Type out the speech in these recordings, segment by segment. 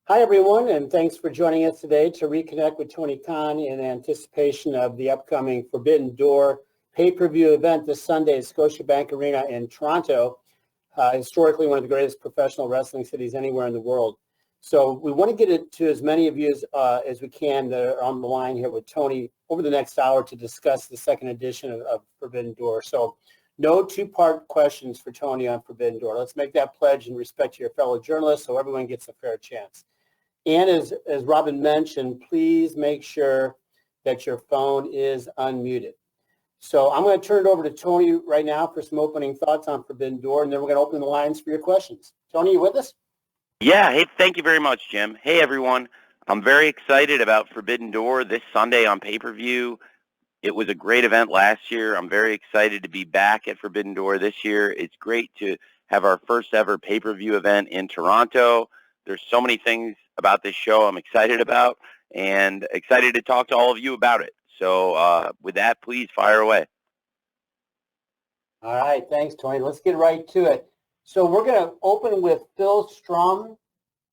Hi, everyone, and thanks for joining us today to reconnect with Tony Khan in anticipation of the upcoming Forbidden Door pay-per-view event this Sunday at Scotiabank Arena in Toronto, historically one of the greatest professional wrestling cities anywhere in the world. So we want to get it to as many of you as we can that are on the line here with Tony over the next hour to discuss the second edition of Forbidden Door. So no two-part questions for Tony on Forbidden Door. Let's make that pledge in respect to your fellow journalists so everyone gets a fair chance. And as Robin mentioned, please make sure that your phone is unmuted. So I'm going to turn it over to Tony right now for some opening thoughts on Forbidden Door, and then we're going to open the lines for your questions. Tony, you with us? Yeah, hey, thank you very much, Jim. Hey, everyone. I'm very excited about Forbidden Door this Sunday on pay-per-view. It was a great event last year. I'm very excited to be back at Forbidden Door this year. It's great to have our first ever pay-per-view event in Toronto. There's so many things about this show I'm excited about and excited to talk to all of you about it. So with that, please fire away. All right. Thanks, Tony. Let's get right to it. So we're going to open with Phil Strum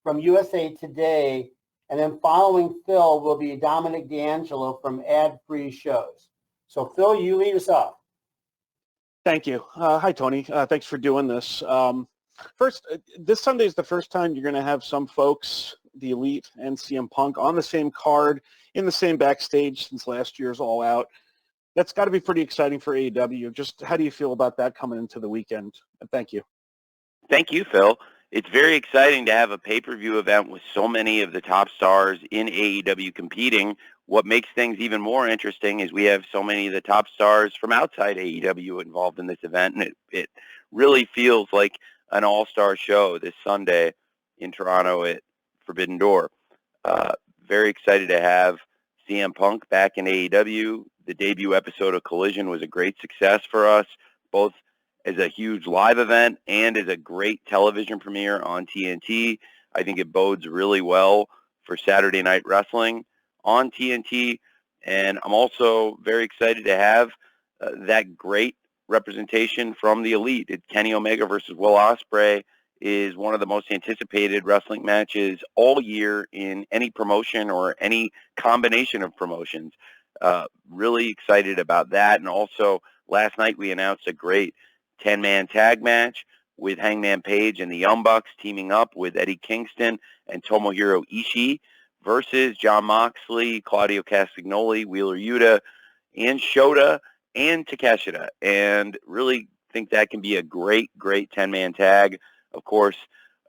from USA Today, and then following Phil will be Dominic D'Angelo from Ad Free Shows. So Phil, you lead us off. Thank you. Hi, Tony. Thanks for doing this. First, this Sunday is the first time you're going to have some folks, the Elite and CM Punk, on the same card, in the same backstage since last year's All Out. That's got to be pretty exciting for AEW. Just how do you feel about that coming into the weekend? Thank you. Thank you, Phil. It's very exciting to have a pay-per-view event with so many of the top stars in AEW competing. What makes things even more interesting is we have so many of the top stars from outside AEW involved in this event, and it really feels like an all-star show this Sunday in Toronto at Forbidden Door. Very excited to have CM Punk back in AEW. The debut episode of Collision was a great success for us, both as a huge live event and as a great television premiere on TNT. I think it bodes really well for Saturday Night Wrestling on TNT. And I'm also very excited to have that great representation from the Elite. Kenny Omega versus Will Ospreay is one of the most anticipated wrestling matches all year in any promotion or any combination of promotions. Really excited about that. And also last night we announced a great 10-man tag match with Hangman Page and the Young Bucks teaming up with Eddie Kingston and Tomohiro Ishii versus Jon Moxley, Claudio Castagnoli, Wheeler Yuta, and Shota and Takeshita. And really think that can be a great 10-man tag. Of course,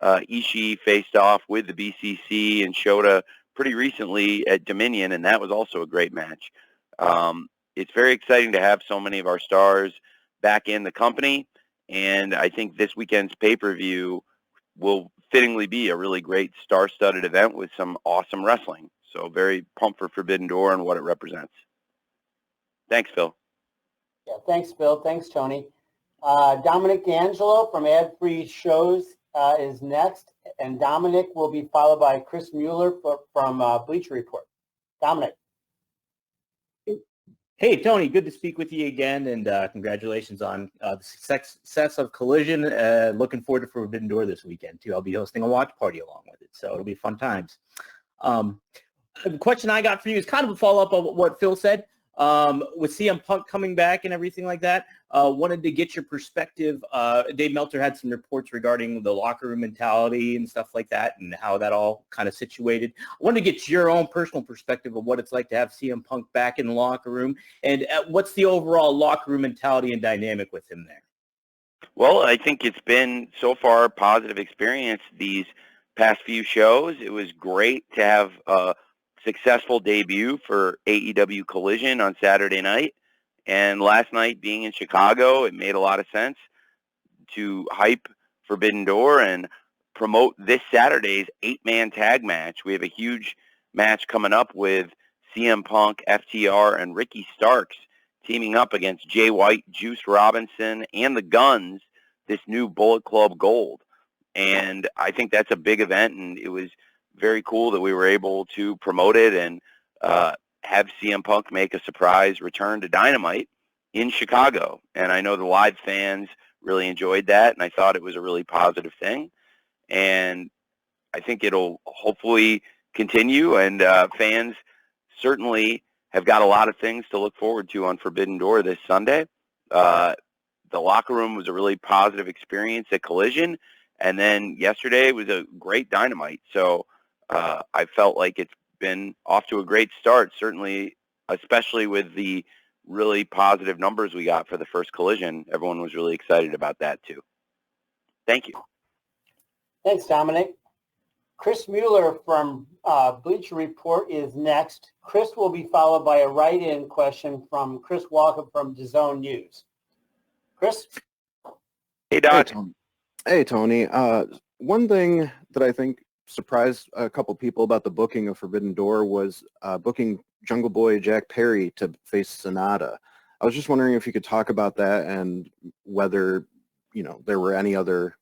Ishii faced off with the BCC and Shota pretty recently at Dominion, and that was also a great match. It's very exciting to have so many of our stars back in the company, and I think this weekend's pay-per-view will fittingly be a really great star-studded event with some awesome wrestling. So very pumped for Forbidden Door and what it represents. Thanks, Phil. Yeah, thanks, Phil. Thanks, Tony. Dominic D'Angelo from Ad Free Shows is next, and Dominic will be followed by Chris Mueller from Bleacher Report. Dominic. Hey, Tony, good to speak with you again, and congratulations on the success of Collision. Looking forward to Forbidden Door this weekend, too. I'll be hosting a watch party along with it, so it'll be fun times. The question I got for you is kind of a follow-up of what Phil said. With CM Punk coming back and everything like that, wanted to get your perspective. Dave Meltzer had some reports regarding the locker room mentality and stuff like that and how that all kind of situated. I wanted to get your own personal perspective of what it's like to have CM Punk back in the locker room, and what's the overall locker room mentality and dynamic with him there? Well, I think it's been so far a positive experience these past few shows. It was great to have successful debut for AEW Collision on Saturday night. And last night being in Chicago, it made a lot of sense to hype Forbidden Door and promote this Saturday's 8-man tag match. We have a huge match coming up with CM Punk, FTR, and Ricky Starks teaming up against Jay White, Juice Robinson, and the Guns, this new Bullet Club Gold. And I think that's a big event, and it was very cool that we were able to promote it and have CM Punk make a surprise return to Dynamite in Chicago. And I know the live fans really enjoyed that, and I thought it was a really positive thing. And I think it'll hopefully continue, and fans certainly have got a lot of things to look forward to on Forbidden Door this Sunday. The locker room was a really positive experience at Collision, and then yesterday was a great Dynamite. So I felt like it's been off to a great start, certainly, especially with the really positive numbers we got for the first Collision. Everyone was really excited about that too. Thank you. Thanks, Dominic. Chris Mueller from Bleacher Report is next. Chris will be followed by a write-in question from Chris Walker from DAZN News. Chris? Hey, Doc. Hey, Tony. One thing that I think surprised a couple people about the booking of Forbidden Door was booking Jungle Boy Jack Perry to face Sonata. I was just wondering if you could talk about that and whether, there were any other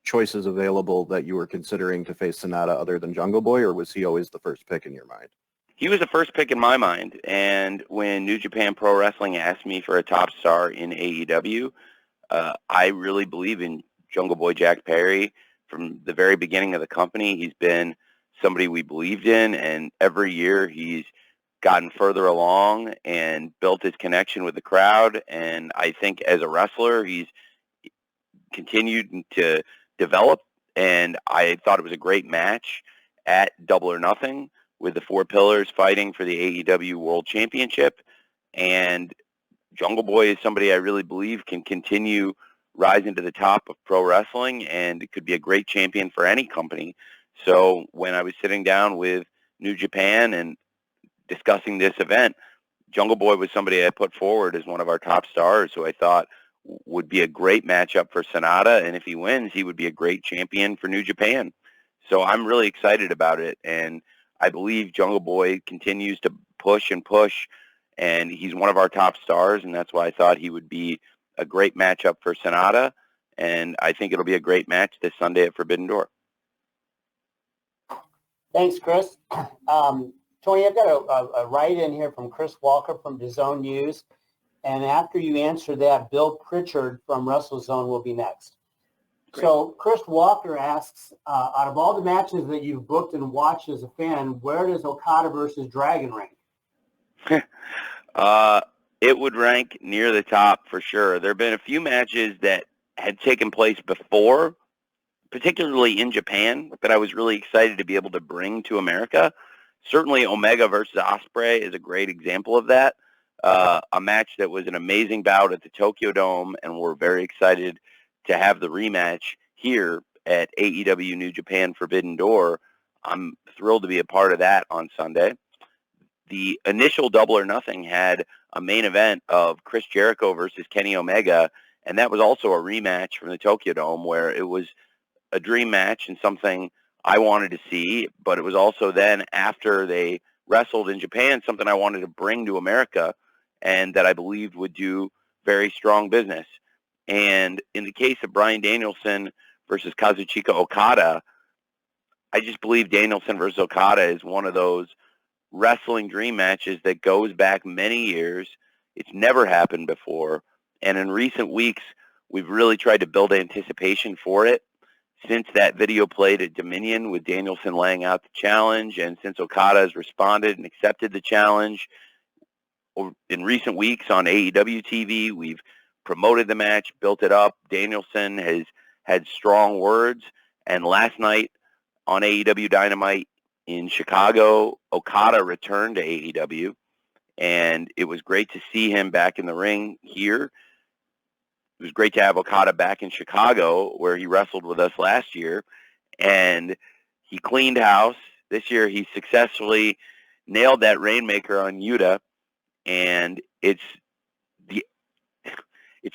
choices available that you were considering to face Sonata other than Jungle Boy, or was he always the first pick in your mind? He was the first pick in my mind, and when New Japan Pro Wrestling asked me for a top star in AEW, I really believe in Jungle Boy Jack Perry. From the very beginning of the company, he's been somebody we believed in, and every year he's gotten further along and built his connection with the crowd, and I think as a wrestler, he's continued to develop, and I thought it was a great match at Double or Nothing with the Four Pillars fighting for the AEW World Championship. And Jungle Boy is somebody I really believe can continue rising to the top of pro wrestling, and it could be a great champion for any company. So when I was sitting down with New Japan and discussing this event, Jungle Boy was somebody I put forward as one of our top stars who I thought would be a great matchup for Sonata, and if he wins, he would be a great champion for New Japan. So I'm really excited about it, and I believe Jungle Boy continues to push and push, and he's one of our top stars, and that's why I thought he would be a great matchup for Sonata, and I think it'll be a great match this Sunday at Forbidden Door. Thanks, Chris. Tony, I've got a write-in here from Chris Walker from DAZN News. And after you answer that, Bill Pritchard from WrestleZone will be next. Great. So Chris Walker asks, out of all the matches that you've booked and watched as a fan, where does Okada versus Dragon rank? It would rank near the top for sure. There have been a few matches that had taken place before, particularly in Japan, that I was really excited to be able to bring to America. Certainly Omega versus Ospreay is a great example of that. A match that was an amazing bout at the Tokyo Dome, and we're very excited to have the rematch here at AEW New Japan Forbidden Door. I'm thrilled to be a part of that on Sunday. The initial Double or Nothing had a main event of Chris Jericho versus Kenny Omega, and that was also a rematch from the Tokyo Dome where it was a dream match and something I wanted to see, but it was also then after they wrestled in Japan, something I wanted to bring to America and that I believed would do very strong business. And in the case of Bryan Danielson versus Kazuchika Okada, I just believe Danielson versus Okada is one of those wrestling dream matches that goes back many years. It's never happened before. And in recent weeks, we've really tried to build anticipation for it. Since that video played at Dominion with Danielson laying out the challenge, and since Okada has responded and accepted the challenge, in recent weeks on AEW TV, we've promoted the match, built it up. Danielson has had strong words, and last night on AEW Dynamite in Chicago, Okada returned to AEW, and it was great to see him back in the ring here. It was great to have Okada back in Chicago, where he wrestled with us last year, and he cleaned house. This year, he successfully nailed that Rainmaker on Yuta, and it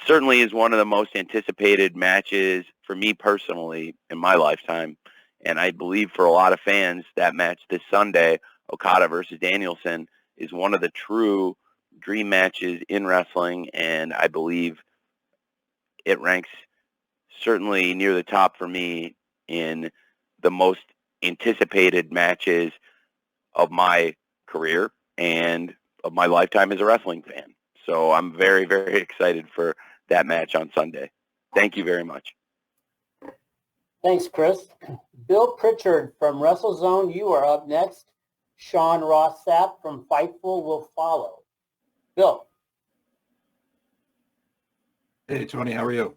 certainly is one of the most anticipated matches for me personally in my lifetime, and I believe for a lot of fans, that match this Sunday, Okada versus Danielson, is one of the true dream matches in wrestling, and I believe it ranks certainly near the top for me in the most anticipated matches of my career and of my lifetime as a wrestling fan. So I'm very, very excited for that match on Sunday. Thank you very much. Thanks, Chris. Bill Pritchard from WrestleZone, you are up next. Sean Ross Sapp from Fightful will follow. Bill. Hey, Tony, how are you?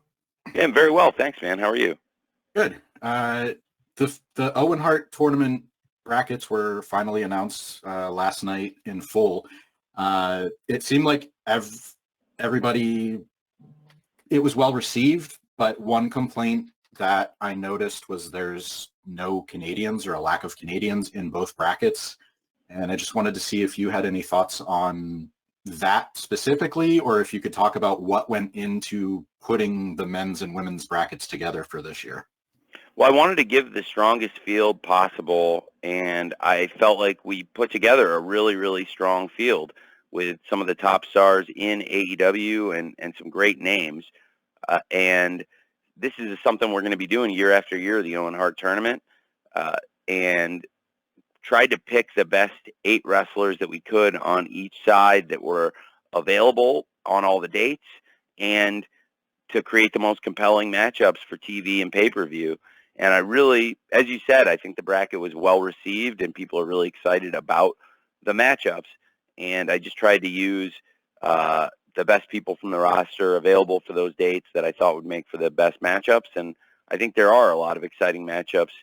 Yeah, I'm very well. Thanks, man. How are you? Good. The Owen Hart tournament brackets were finally announced last night in full. It seemed like everybody, it was well received, but one complaint that I noticed was there's no Canadians or a lack of Canadians in both brackets. And I just wanted to see if you had any thoughts on that specifically, or if you could talk about what went into putting the men's and women's brackets together for this year. Well, I wanted to give the strongest field possible, and I felt like we put together a really, really strong field with some of the top stars in AEW and some great names. And this is something we're going to be doing year after year, the Owen Hart tournament, and tried to pick the best 8 wrestlers that we could on each side that were available on all the dates, and to create the most compelling matchups for TV and pay-per-view. And I really, as you said, I think the bracket was well received and people are really excited about the matchups. And I just tried to use the best people from the roster available for those dates that I thought would make for the best matchups. And I think there are a lot of exciting matchups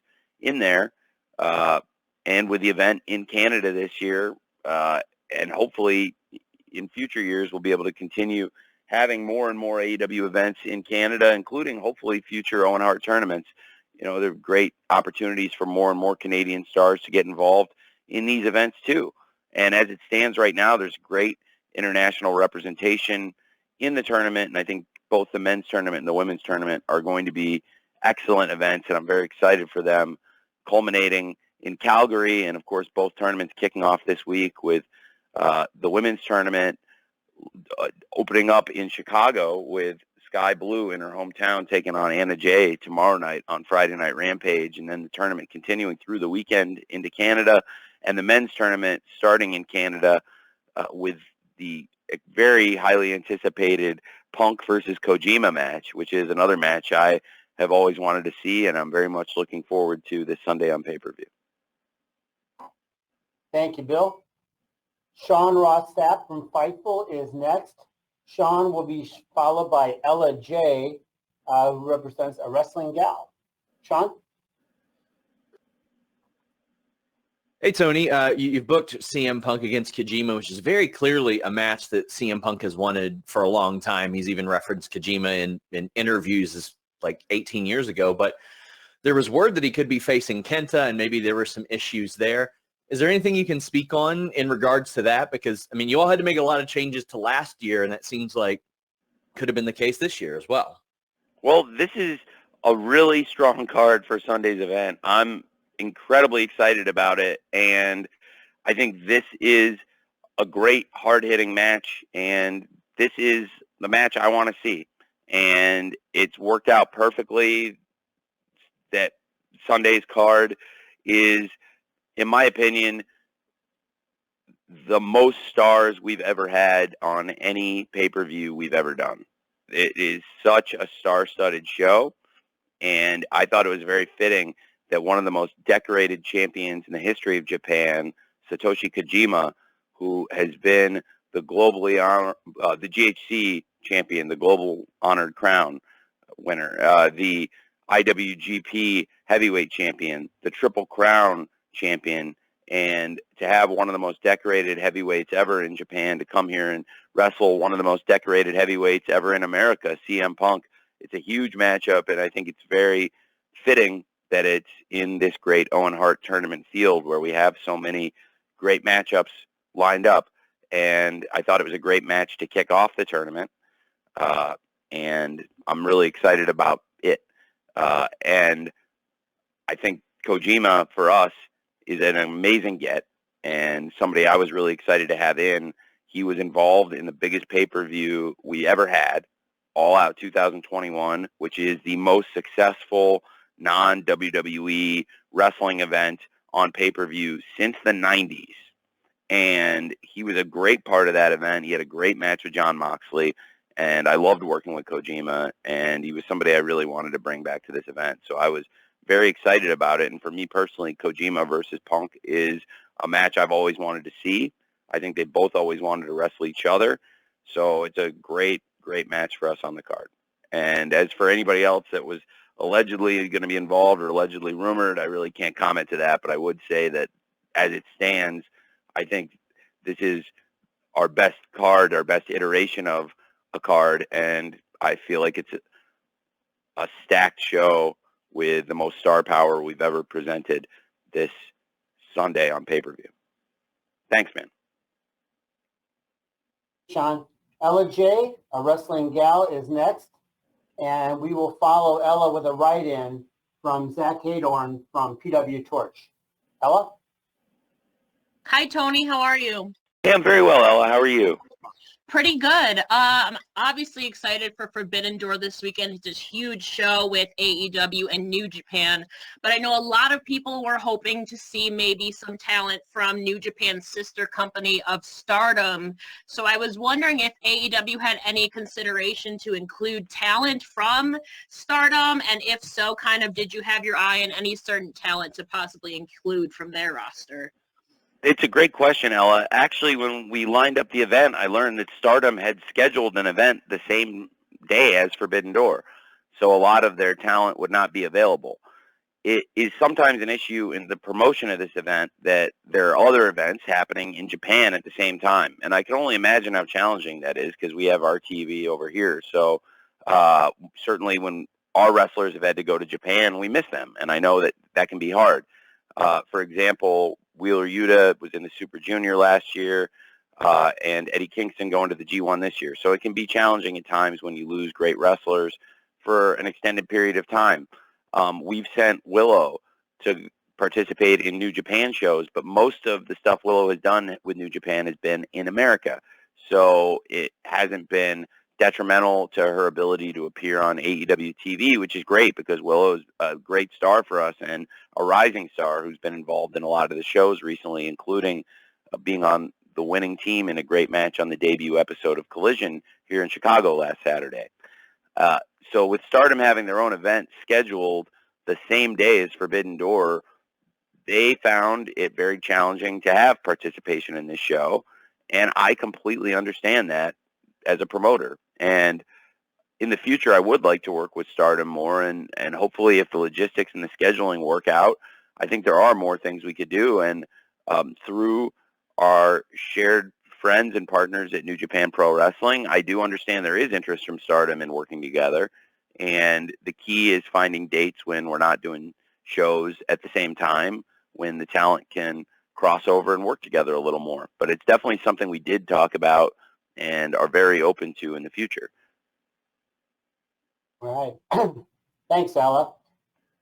in there. And with the event in Canada this year, and hopefully in future years, we'll be able to continue having more and more AEW events in Canada, including hopefully future Owen Hart tournaments. You know, there are great opportunities for more and more Canadian stars to get involved in these events too. And as it stands right now, there's great international representation in the tournament. And I think both the men's tournament and the women's tournament are going to be excellent events. And I'm very excited for them, culminating in Calgary. And of course, both tournaments kicking off this week with the women's tournament opening up in Chicago with Sky Blue in her hometown taking on Anna Jay tomorrow night on Friday Night Rampage, and then the tournament continuing through the weekend into Canada, and the men's tournament starting in Canada with the very highly anticipated Punk versus Kojima match, which is another match I have always wanted to see, and I'm very much looking forward to this Sunday on pay-per-view. Thank you, Bill. Sean Ross Sapp from Fightful is next. Sean will be followed by Ella J, who represents a wrestling gal. Sean? Hey, Tony. You've booked CM Punk against Kojima, which is very clearly a match that CM Punk has wanted for a long time. He's even referenced Kojima in interviews like 18 years ago. But there was word that he could be facing Kenta, and maybe there were some issues there. Is there anything you can speak on in regards to that? Because, I mean, you all had to make a lot of changes to last year, and that seems like could have been the case this year as well. Well, this is a really strong card for Sunday's event. I'm incredibly excited about it, and I think this is a great hard-hitting match, and this is the match I want to see. And it's worked out perfectly that Sunday's card is, in my opinion, the most stars we've ever had on any pay-per-view we've ever done. It is such a star-studded show, and I thought it was very fitting that one of the most decorated champions in the history of Japan, Satoshi Kojima, who has been the globally the GHC champion, the Global Honored Crown winner, the IWGP Heavyweight Champion, the Triple Crown champion, and to have one of the most decorated heavyweights ever in Japan to come here and wrestle one of the most decorated heavyweights ever in America, CM Punk. It's a huge matchup, and I think it's very fitting that it's in this great Owen Hart tournament field where we have so many great matchups lined up. And I thought it was a great match to kick off the tournament, and I'm really excited about it. And I think Kojima, for us, is an amazing get, and somebody I was really excited to have in. He was involved in the biggest pay-per-view we ever had, All Out 2021, which is the most successful non-WWE wrestling event on pay-per-view since the 90s. And he was a great part of that event. He had a great match with Jon Moxley, and I loved working with Kojima, and he was somebody I really wanted to bring back to this event. So I was very excited about it. And for me personally, Kojima versus Punk is a match I've always wanted to see. I think they both always wanted to wrestle each other. So it's a great, great match for us on the card. And as for anybody else that was allegedly going to be involved or allegedly rumored, I really can't comment to that. But I would say that as it stands, I think this is our best card, our best iteration of a card. And I feel like it's a stacked show with the most star power we've ever presented this Sunday on pay-per-view. Thanks, man. Sean. Ella J, a wrestling gal, is next, and we will follow Ella with a write-in from Zach Haydorn from PW Torch. Ella? Hi, Tony. How are you? Hey, I'm very well, Ella. How are you? Pretty good. I'm obviously excited for Forbidden Door this weekend. It's this huge show with AEW and New Japan. But I know a lot of people were hoping to see maybe some talent from New Japan's sister company of Stardom. So I was wondering if AEW had any consideration to include talent from Stardom. And if so, kind of, did you have your eye on any certain talent to possibly include from their roster? It's a great question, Ella. Actually, when we lined up the event, I learned that Stardom had scheduled an event the same day as Forbidden Door. So a lot of their talent would not be available. It is sometimes an issue in the promotion of this event that there are other events happening in Japan at the same time. And I can only imagine how challenging that is because we have our TV over here. So certainly when our wrestlers have had to go to Japan, we miss them. And I know that that can be hard. For example, Wheeler Yuta was in the Super Junior last year, and Eddie Kingston going to the G1 this year. So it can be challenging at times when you lose great wrestlers for an extended period of time. We've sent Willow to participate in New Japan shows, but most of the stuff Willow has done with New Japan has been in America. So it hasn't been detrimental to her ability to appear on AEW TV, which is great because Willow's a great star for us and a rising star who's been involved in a lot of the shows recently, including being on the winning team in a great match on the debut episode of Collision here in Chicago last Saturday. So with Stardom having their own event scheduled the same day as Forbidden Door, they found it very challenging to have participation in this show, and I completely understand that as a promoter. And in the future, I would like to work with Stardom more, and hopefully if the logistics and the scheduling work out, I think there are more things we could do. And through our shared friends and partners at New Japan Pro Wrestling, I do understand there is interest from Stardom in working together. And the key is finding dates when we're not doing shows at the same time, when the talent can cross over and work together a little more. But it's definitely something we did talk about and are very open to in the future. All right. Thanks, Ella.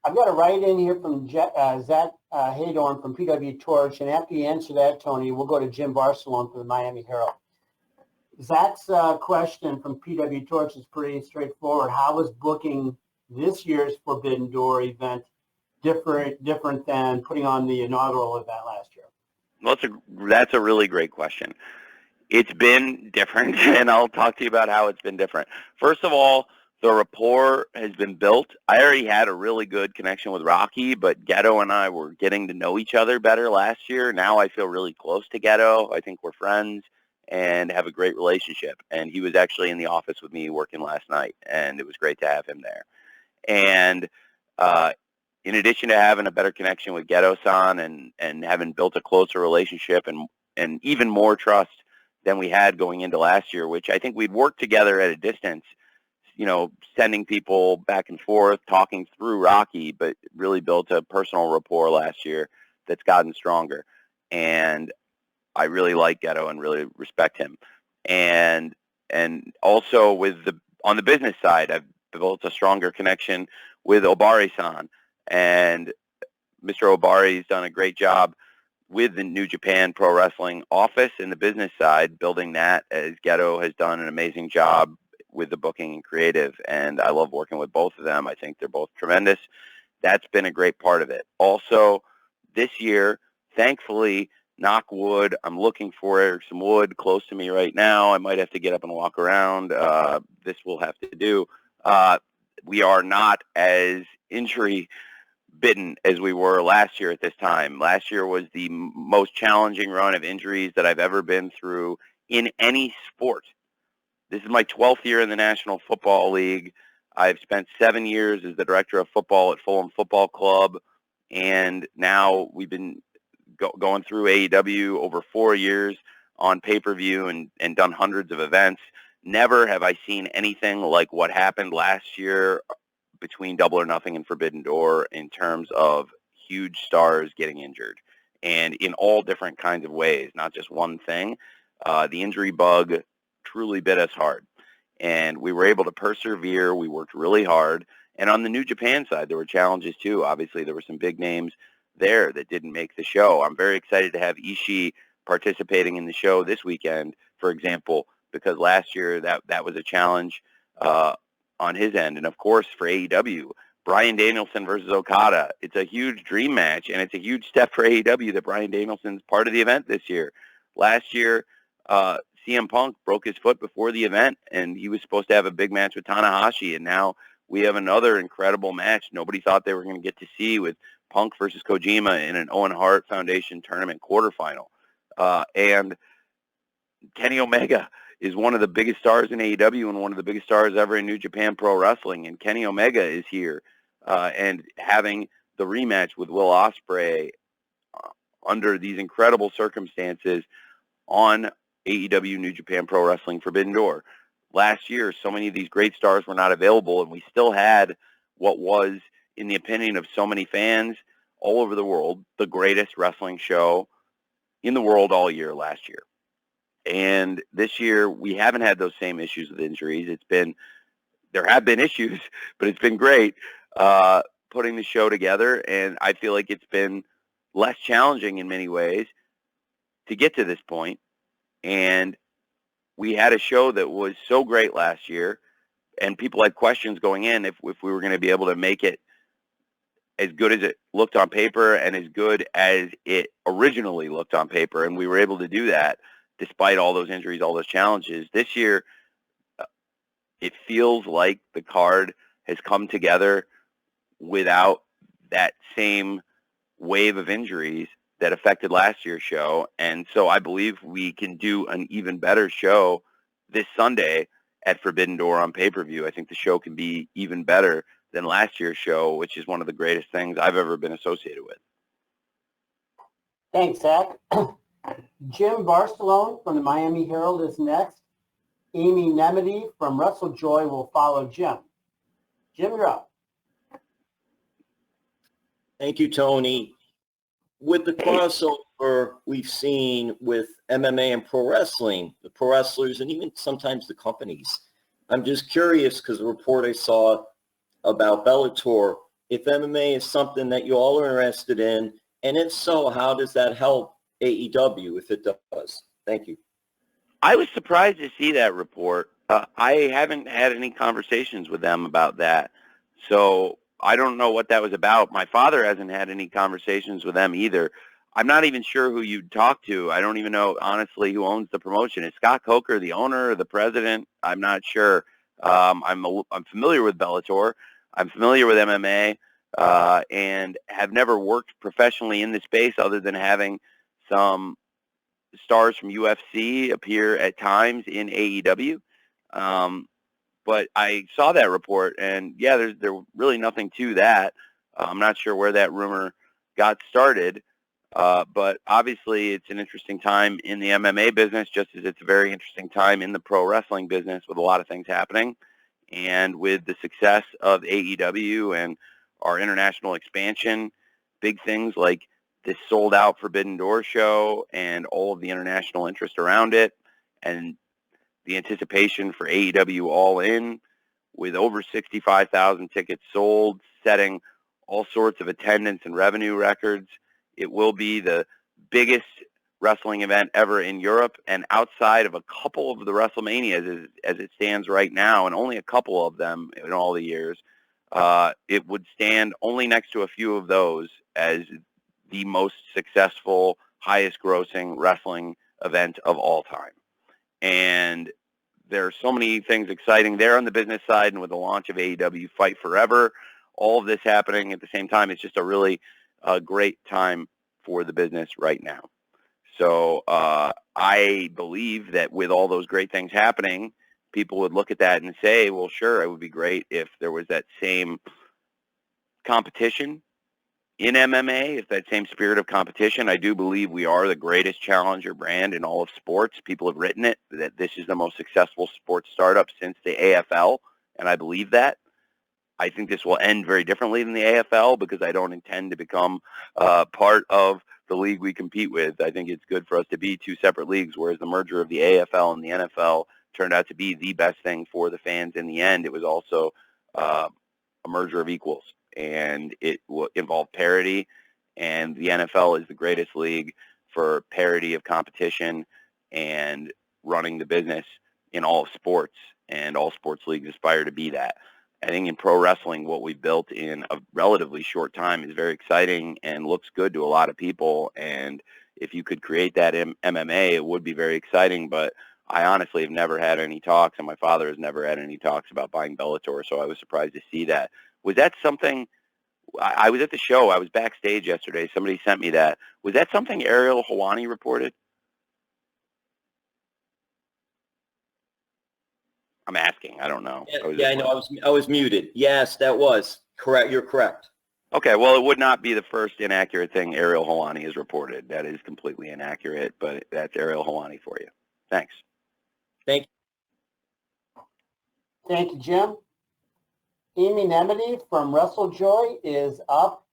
I've got a write-in here from Zach Haydorn from PW Torch, and after you answer that, Tony, we'll go to Jim Barcelona for the Miami Herald. Zach's question from PW Torch is pretty straightforward. How was booking this year's Forbidden Door event different than putting on the inaugural event last year? Well, that's a really great question. It's been different, and I'll talk to you about how it's been different. First of all, the rapport has been built. I already had a really good connection with Rocky, but Ghetto and I were getting to know each other better last year. Now I feel really close to Ghetto. I think we're friends and have a great relationship. And he was actually in the office with me working last night, and it was great to have him there. And in addition to having a better connection with Ghetto-san and having built a closer relationship and even more trust than we had going into last year, which I think we'd worked together at a distance, sending people back and forth, talking through Rocky, but really built a personal rapport last year that's gotten stronger. And I really like Ghetto and really respect him. And also on the business side, I've built a stronger connection with Obari-san. And Mr. Obari's done a great job with the New Japan Pro Wrestling office in the business side, building that, as Ghetto has done an amazing job with the booking and creative. And I love working with both of them. I think they're both tremendous. That's been a great part of it. Also, this year, thankfully, knock wood, I'm looking for some wood close to me right now. I might have to get up and walk around. This will have to do. We are not as injury bitten as we were last year at this time. Last year was the most challenging run of injuries that I've ever been through in any sport. This is my 12th year in the National Football League. I've spent 7 years as the director of football at Fulham Football Club, and now we've been going through AEW over 4 years on pay-per-view and done hundreds of events. Never have I seen anything like what happened last year between Double or Nothing and Forbidden Door in terms of huge stars getting injured, and in all different kinds of ways, not just one thing. The injury bug truly bit us hard, and we were able to persevere. We worked really hard, and on the New Japan side, there were challenges too. Obviously, there were some big names there that didn't make the show. I'm very excited to have Ishii participating in the show this weekend, for example, because last year that was a challenge on his end. And of course, for AEW, Bryan Danielson versus Okada. It's a huge dream match, and it's a huge step for AEW that Bryan Danielson's part of the event this year. Last year, CM Punk broke his foot before the event, and he was supposed to have a big match with Tanahashi, and now we have another incredible match nobody thought they were going to get to see with Punk versus Kojima in an Owen Hart Foundation tournament quarterfinal. And Kenny Omega is one of the biggest stars in AEW and one of the biggest stars ever in New Japan Pro Wrestling. And Kenny Omega is here and having the rematch with Will Ospreay under these incredible circumstances on AEW New Japan Pro Wrestling Forbidden Door. Last year, so many of these great stars were not available, and we still had what was, in the opinion of so many fans all over the world, the greatest wrestling show in the world all year last year. And this year, we haven't had those same issues with injuries. There have been issues, but it's been great putting the show together, and I feel like it's been less challenging in many ways to get to this point. And we had a show that was so great last year, and people had questions going in if we were going to be able to make it as good as it looked on paper and as good as it originally looked on paper, and we were able to do that despite all those injuries, all those challenges. This year, it feels like the card has come together without that same wave of injuries that affected last year's show. And so I believe we can do an even better show this Sunday at Forbidden Door on pay-per-view. I think the show can be even better than last year's show, which is one of the greatest things I've ever been associated with. Thanks, Zach. Jim Barcelone from the Miami Herald is next. Amy Nemedy from WrestleJoy will follow Jim. Jim, you're up. Thank you, Tony. With the crossover we've seen with MMA and pro wrestling, the pro wrestlers and even sometimes the companies, I'm just curious because the report I saw about Bellator, if MMA is something that you all are interested in, and if so, how does that help AEW if it does? Thank you. I was surprised to see that report. I haven't had any conversations with them about that, so I don't know what that was about. My father hasn't had any conversations with them either. I'm not even sure who you'd talk to. I don't even know, honestly, who owns the promotion. Is Scott Coker the owner or the president? I'm not sure. I'm familiar with Bellator. I'm familiar with MMA and have never worked professionally in the space other than having some stars from UFC appear at times in AEW. But I saw that report, and yeah, there's really nothing to that. I'm not sure where that rumor got started, but obviously it's an interesting time in the MMA business, just as it's a very interesting time in the pro wrestling business with a lot of things happening. And with the success of AEW and our international expansion, big things like this sold-out Forbidden Door show and all of the international interest around it, and the anticipation for AEW All In with over 65,000 tickets sold, setting all sorts of attendance and revenue records. It will be the biggest wrestling event ever in Europe, and outside of a couple of the WrestleManias as it stands right now, and only a couple of them in all the years, it would stand only next to a few of those as the most successful, highest grossing wrestling event of all time. And there are so many things exciting there on the business side, and with the launch of AEW Fight Forever, all of this happening at the same time. It's just a really great time for the business right now. So I believe that with all those great things happening, people would look at that and say, well, sure, it would be great if there was that same competition in MMA, if that same spirit of competition. I do believe we are the greatest challenger brand in all of sports. People have written it, that this is the most successful sports startup since the AFL, and I believe that. I think this will end very differently than the AFL because I don't intend to become part of the league we compete with. I think it's good for us to be two separate leagues, whereas the merger of the AFL and the NFL turned out to be the best thing for the fans in the end. It was also a merger of equals, and it will involve parity, and the NFL is the greatest league for parity of competition and running the business in all of sports, and all sports leagues aspire to be that. I think in pro wrestling, what we built in a relatively short time is very exciting and looks good to a lot of people. And if you could create that in MMA, it would be very exciting. But I honestly have never had any talks, and my father has never had any talks about buying Bellator, so I was surprised to see that. Was that something, I was at the show, I was backstage yesterday, somebody sent me that. Was that something Ariel Helwani reported? I'm asking. I don't know. Yeah, I know. I was muted. Yes, that was correct. You're correct. Okay, well, it would not be the first inaccurate thing Ariel Helwani has reported. That is completely inaccurate, but that's Ariel Helwani for you. Thanks. Thank you. Thank you, Jim. Amy Nemedy from WrestleJoy is up.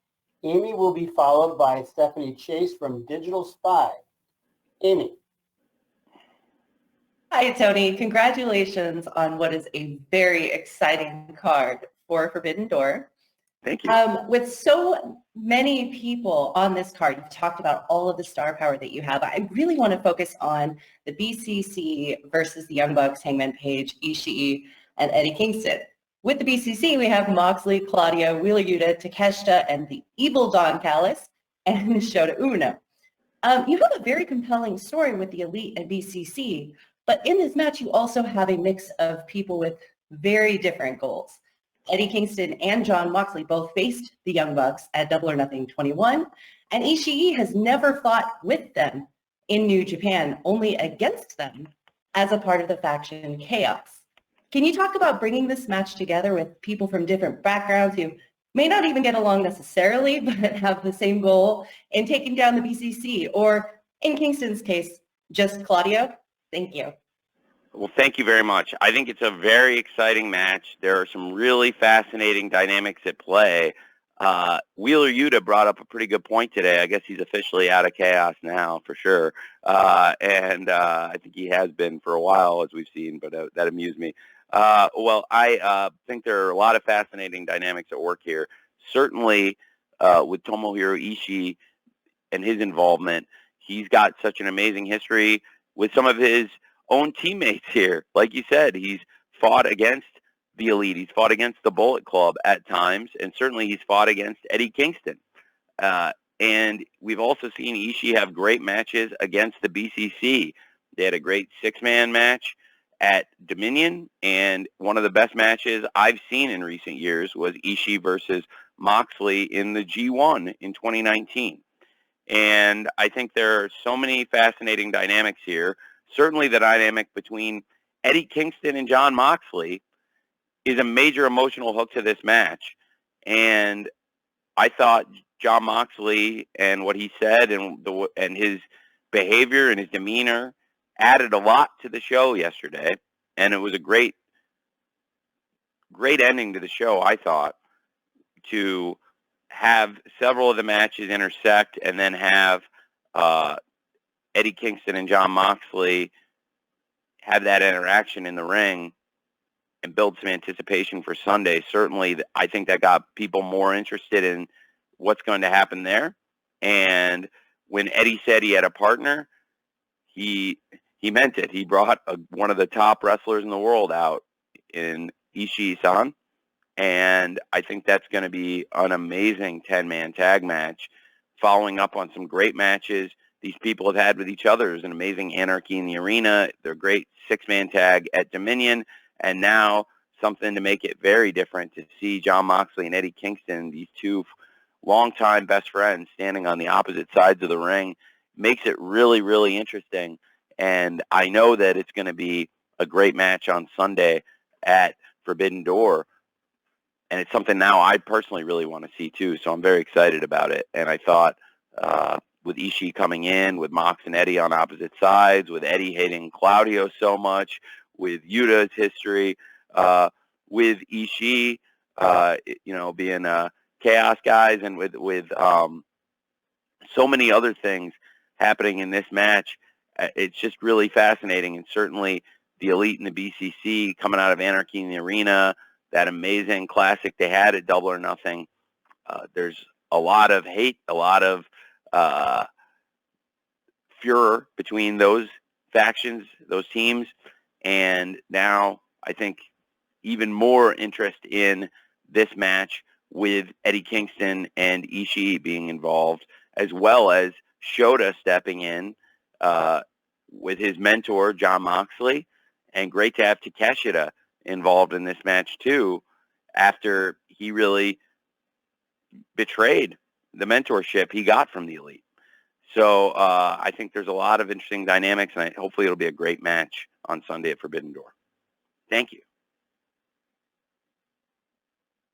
Amy will be followed by Stephanie Chase from Digital Spy. Amy. Hi, Tony. Congratulations on what is a very exciting card for Forbidden Door. Thank you. With so many people on this card, you've talked about all of the star power that you have. I really want to focus on the BCC versus the Young Bucks, Hangman Page, Ishii, and Eddie Kingston. With the BCC, we have Moxley, Claudio, Wheeler Yuta, Takeshita, and the evil Don Callis, and Shota Umino. You have a very compelling story with the Elite and BCC, but in this match, you also have a mix of people with very different goals. Eddie Kingston and Jon Moxley both faced the Young Bucks at Double or Nothing 21, and Ishii has never fought with them in New Japan, only against them as a part of the faction Chaos. Can you talk about bringing this match together with people from different backgrounds who may not even get along necessarily, but have the same goal in taking down the BCC, or in Kingston's case, just Claudio? Thank you. Well, thank you very much. I think it's a very exciting match. There are some really fascinating dynamics at play. Wheeler Yuta brought up a pretty good point today. I guess he's officially out of Chaos now, for sure. And I think he has been for a while, as we've seen, but that amused me. Well, I think there are a lot of fascinating dynamics at work here. Certainly, with Tomohiro Ishii and his involvement, he's got such an amazing history with some of his own teammates here. Like you said, he's fought against the Elite. He's fought against the Bullet Club at times, and certainly he's fought against Eddie Kingston. And we've also seen Ishii have great matches against the BCC. They had a great six-man match at Dominion, and one of the best matches I've seen in recent years was Ishii versus Moxley in the G1 in 2019. And I think there are so many fascinating dynamics here. Certainly the dynamic between Eddie Kingston and Jon Moxley is a major emotional hook to this match. And I thought Jon Moxley and what he said and his behavior and his demeanor added a lot to the show yesterday. And it was a great ending to the show, I thought, to have several of the matches intersect and then have Eddie Kingston and Jon Moxley have that interaction in the ring and build some anticipation for Sunday. Certainly, I think that got people more interested in what's going to happen there. And when Eddie said he had a partner, he meant it. He brought one of the top wrestlers in the world out in Ishii-san. And I think that's going to be an amazing 10-man tag match, following up on some great matches these people have had with each other. There's an amazing Anarchy in the Arena. They're great six-man tag at Dominion. And now something to make it very different to see Jon Moxley and Eddie Kingston, these two longtime best friends, standing on the opposite sides of the ring. Makes it really, really interesting. And I know that it's going to be a great match on Sunday at Forbidden Door. And it's something now I personally really want to see too. So I'm very excited about it. And I thought with Ishii coming in, with Mox and Eddie on opposite sides, with Eddie hating Claudio so much, with Yuta's history, with Ishii, being Chaos guys, and with so many other things happening in this match. It's just really fascinating. And certainly the Elite and the BCC coming out of Anarchy in the Arena, that amazing classic they had at Double or Nothing. There's a lot of hate, a lot of furor between those factions, those teams. And now I think even more interest in this match with Eddie Kingston and Ishii being involved, as well as Shota stepping in with his mentor, Jon Moxley. And great to have Takeshita involved in this match too, after he really betrayed the mentorship he got from the Elite. So I think there's a lot of interesting dynamics, and hopefully it'll be a great match on Sunday at Forbidden Door. Thank you.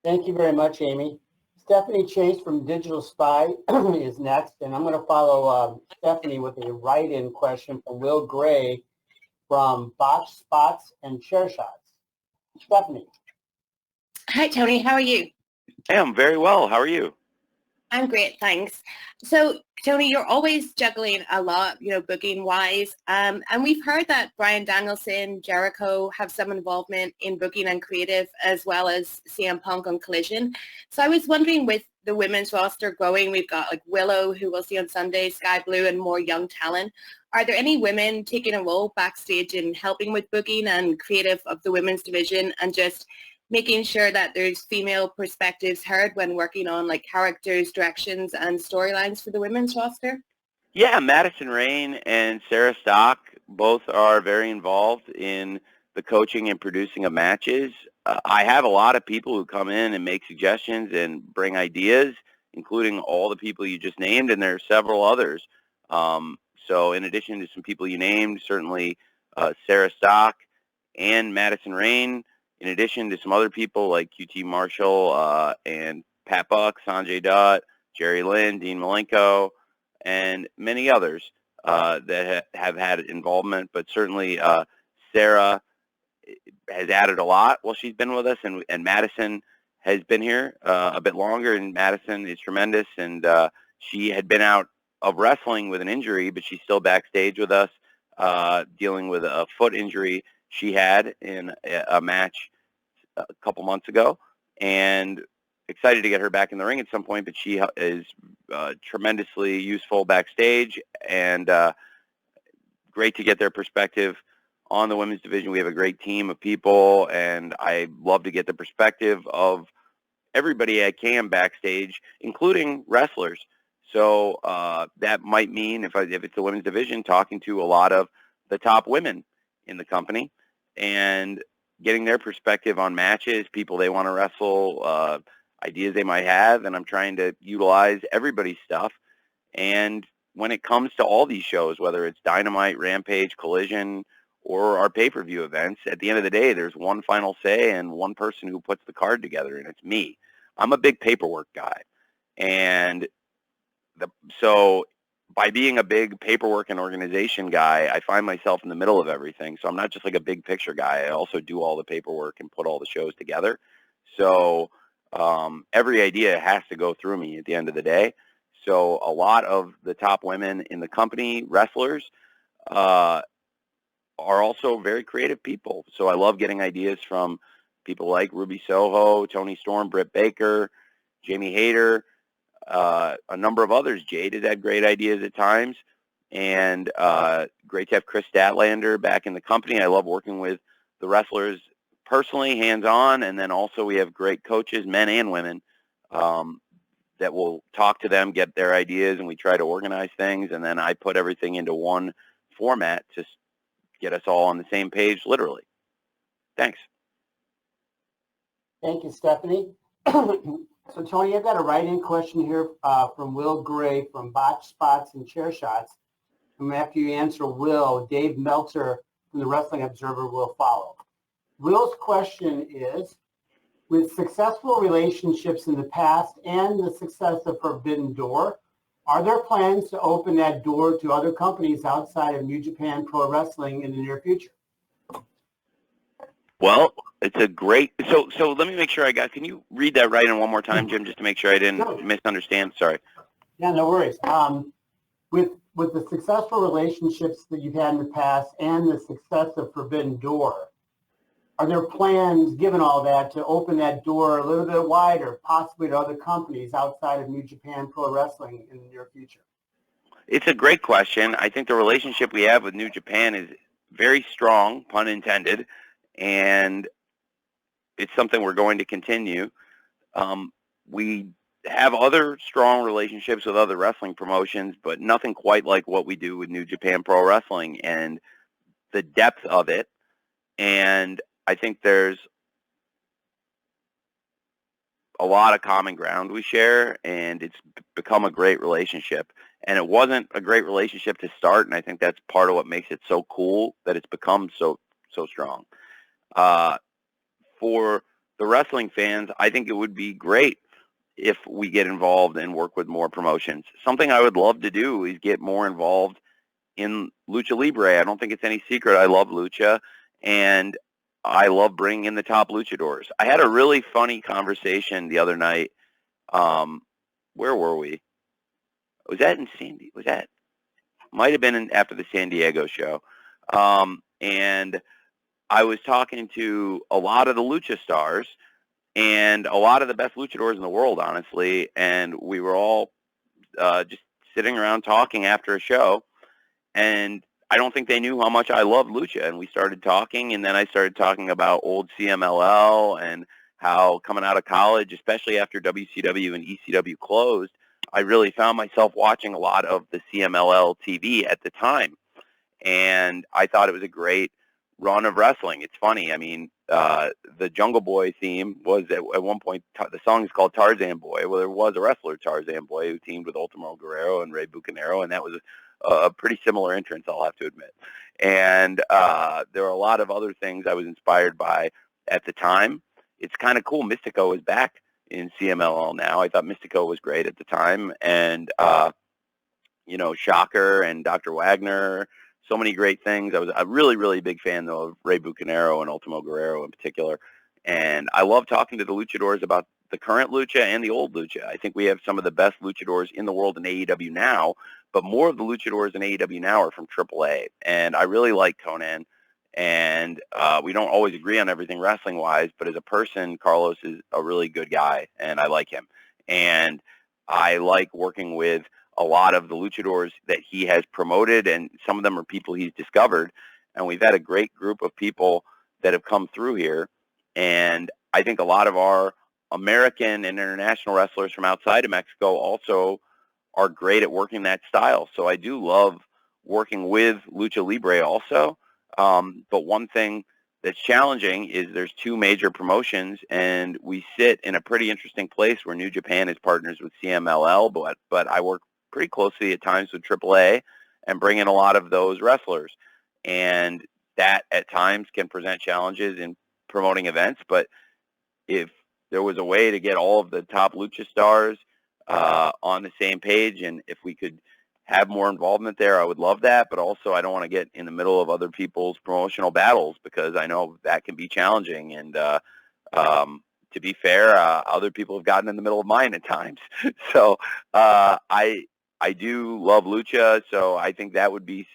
Thank you very much, Amy. Stephanie Chase from Digital Spy is next, and I'm going to follow Stephanie with a write-in question from Will Gray from Botch Spots and Chair Shots. Stephanie. Hi, Tony. How are you? Hey, I'm very well. How are you? I'm great, thanks. So, Tony, you're always juggling a lot, booking-wise. And we've heard that Bryan Danielson, Jericho have some involvement in booking and creative, as well as CM Punk on Collision. So I was wondering, with the women's roster growing, we've got like Willow, who we'll see on Sunday, Sky Blue, and more young talent. Are there any women taking a role backstage in helping with booking and creative of the women's division, and just making sure that there's female perspectives heard when working on like characters, directions, and storylines for the women's roster? Yeah, Madison Rayne and Sarah Stock both are very involved in the coaching and producing of matches. I have a lot of people who come in and make suggestions and bring ideas, including all the people you just named, and there are several others. So in addition to some people you named, certainly Sarah Stock and Madison Rayne, in addition to some other people like QT Marshall and Pat Buck, Sanjay Dutt, Jerry Lynn, Dean Malenko, and many others that have had involvement. But certainly Sarah has added a lot while she's been with us, and Madison has been here a bit longer, and Madison is tremendous. And she had been out of wrestling with an injury, but she's still backstage with us dealing with a foot injury she had in a match a couple months ago, and excited to get her back in the ring at some point. But she is tremendously useful backstage, and great to get their perspective on the women's division. We have a great team of people, and I love to get the perspective of everybody I can backstage, including wrestlers. So that might mean, if it's the women's division, talking to a lot of the top women in the company and getting their perspective on matches, people they want to wrestle, ideas they might have, and I'm trying to utilize everybody's stuff. And when it comes to all these shows, whether it's Dynamite, Rampage, Collision, or our pay-per-view events, at the end of the day, there's one final say and one person who puts the card together, and it's me. I'm a big paperwork guy. And so by being a big paperwork and organization guy, I find myself in the middle of everything. So I'm not just like a big picture guy. I also do all the paperwork and put all the shows together. So every idea has to go through me at the end of the day. So a lot of the top women in the company, wrestlers, are also very creative people. So I love getting ideas from people like Ruby Soho, Tony Storm, Britt Baker, Jamie Hayter, a number of others. Jade has had great ideas at times, and great to have Chris Statlander back in the company. I love working with the wrestlers personally, hands-on, and then also we have great coaches, men and women, that will talk to them, get their ideas, and we try to organize things, and then I put everything into one format to get us all on the same page, literally. Thanks. Thank you, Stephanie. So, Tony, I've got a write-in question here from Will Gray from Botch Spots and Chair Shots. And after you answer Will, Dave Meltzer from the Wrestling Observer will follow. Will's question is, with successful relationships in the past and the success of Forbidden Door, are there plans to open that door to other companies outside of New Japan Pro Wrestling in the near future? Well, it's a great, so let me make sure I got, can you read that right in one more time, Jim, just to make sure I didn't misunderstand? Sorry. Yeah, no worries. With the successful relationships that you've had in the past and the success of Forbidden Door, are there plans, given all that, to open that door a little bit wider, possibly to other companies outside of New Japan Pro Wrestling in the near future? It's a great question. I think the relationship we have with New Japan is very strong, pun intended, and it's something we're going to continue. We have other strong relationships with other wrestling promotions, but nothing quite like what we do with New Japan Pro Wrestling and the depth of it. And I think there's a lot of common ground we share, and it's become a great relationship. And it wasn't a great relationship to start, and I think that's part of what makes it so cool that it's become so strong. For the wrestling fans, I think it would be great if we get involved and work with more promotions. Something I would love to do is get more involved in Lucha Libre. I don't think it's any secret I love Lucha, and I love bringing in the top luchadors. I had a really funny conversation the other night. Where were we? Was that in might have been after the San Diego show. And I was talking to a lot of the lucha stars and a lot of the best luchadors in the world, honestly. And we were all just sitting around talking after a show. And I don't think they knew how much I loved lucha. And we started talking, and then I started talking about old CMLL and how coming out of college, especially after WCW and ECW closed, I really found myself watching a lot of the CMLL TV at the time. And I thought it was a great run of wrestling. It's funny. I mean, the Jungle Boy theme was at one point, the song is called Tarzan Boy. Well, there was a wrestler, Tarzan Boy, who teamed with Ultimo Guerrero and Rey Bucanero, and that was a pretty similar entrance, I'll have to admit. And there were a lot of other things I was inspired by at the time. It's kind of cool. Mystico is back in CMLL now. I thought Mystico was great at the time. And, Shocker and Dr. Wagner, so many great things. I was a really, really big fan, though, of Rey Bucanero and Ultimo Guerrero in particular. And I love talking to the luchadors about the current lucha and the old lucha. I think we have some of the best luchadors in the world in AEW now, but more of the luchadors in AEW now are from AAA. And I really like Conan. And we don't always agree on everything wrestling-wise, but as a person, Carlos is a really good guy, and I like him. And I like working with a lot of the luchadors that he has promoted, and some of them are people he's discovered. And we've had a great group of people that have come through here. And I think a lot of our American and international wrestlers from outside of Mexico also are great at working that style. So I do love working with Lucha Libre also. But one thing that's challenging is there's two major promotions, and we sit in a pretty interesting place where New Japan is partners with CMLL, but I work pretty closely at times with AAA and bring in a lot of those wrestlers. And that at times can present challenges in promoting events. But if there was a way to get all of the top lucha stars on the same page, and if we could have more involvement there, I would love that. But also, I don't want to get in the middle of other people's promotional battles, because I know that can be challenging. And to be fair, other people have gotten in the middle of mine at times. So I do love lucha, so I think that would be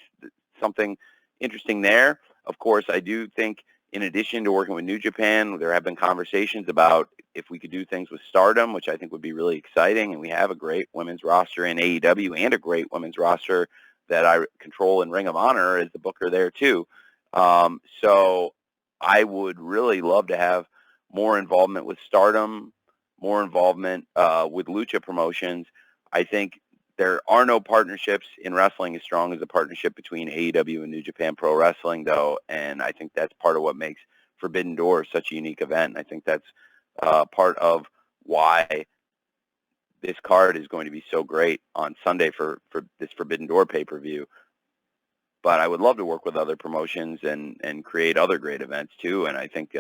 something interesting there. Of course, I do think, in addition to working with New Japan, there have been conversations about if we could do things with Stardom, which I think would be really exciting. And we have a great women's roster in AEW and a great women's roster that I control in Ring of Honor as the booker there too. So I would really love to have more involvement with Stardom, more involvement with Lucha promotions. I think there are no partnerships in wrestling as strong as the partnership between AEW and New Japan Pro Wrestling, though, and I think that's part of what makes Forbidden Door such a unique event. And I think that's part of why this card is going to be so great on Sunday for this Forbidden Door pay-per-view. But I would love to work with other promotions and create other great events too. And I think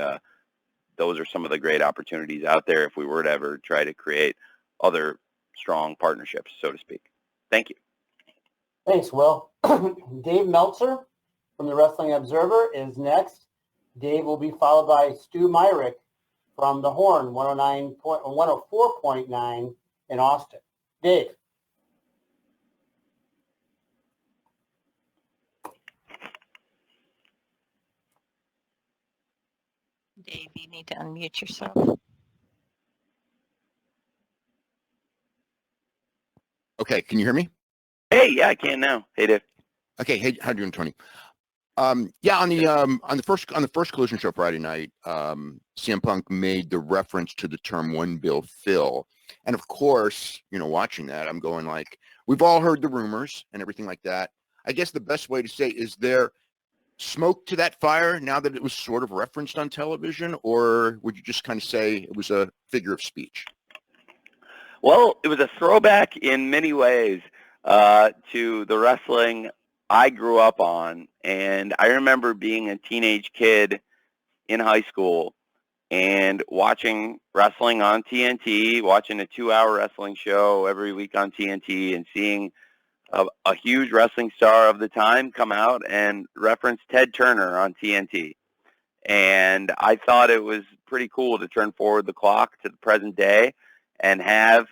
those are some of the great opportunities out there if we were to ever try to create other strong partnerships, so to speak. Thank you. Thanks, Will. Dave Meltzer from the Wrestling Observer is next. Dave will be followed by Stu Myrick from The Horn, 104.9 in Austin. Dave. Dave, you need to unmute yourself. Okay, can you hear me? Hey, yeah, I can now. Hey, Dave. Okay, hey, how you doing, Tony? Yeah, on the first Collision show Friday night, CM Punk made the reference to the term "one Bill Phil," and of course, watching that, I'm going like, we've all heard the rumors and everything like that. I guess the best way to say, is there smoke to that fire now that it was sort of referenced on television, or would you just kind of say it was a figure of speech? Well, it was a throwback in many ways to the wrestling I grew up on. And I remember being a teenage kid in high school and watching wrestling on TNT, watching a 2-hour wrestling show every week on TNT, and seeing a huge wrestling star of the time come out and reference Ted Turner on TNT. And I thought it was pretty cool to turn forward the clock to the present day and have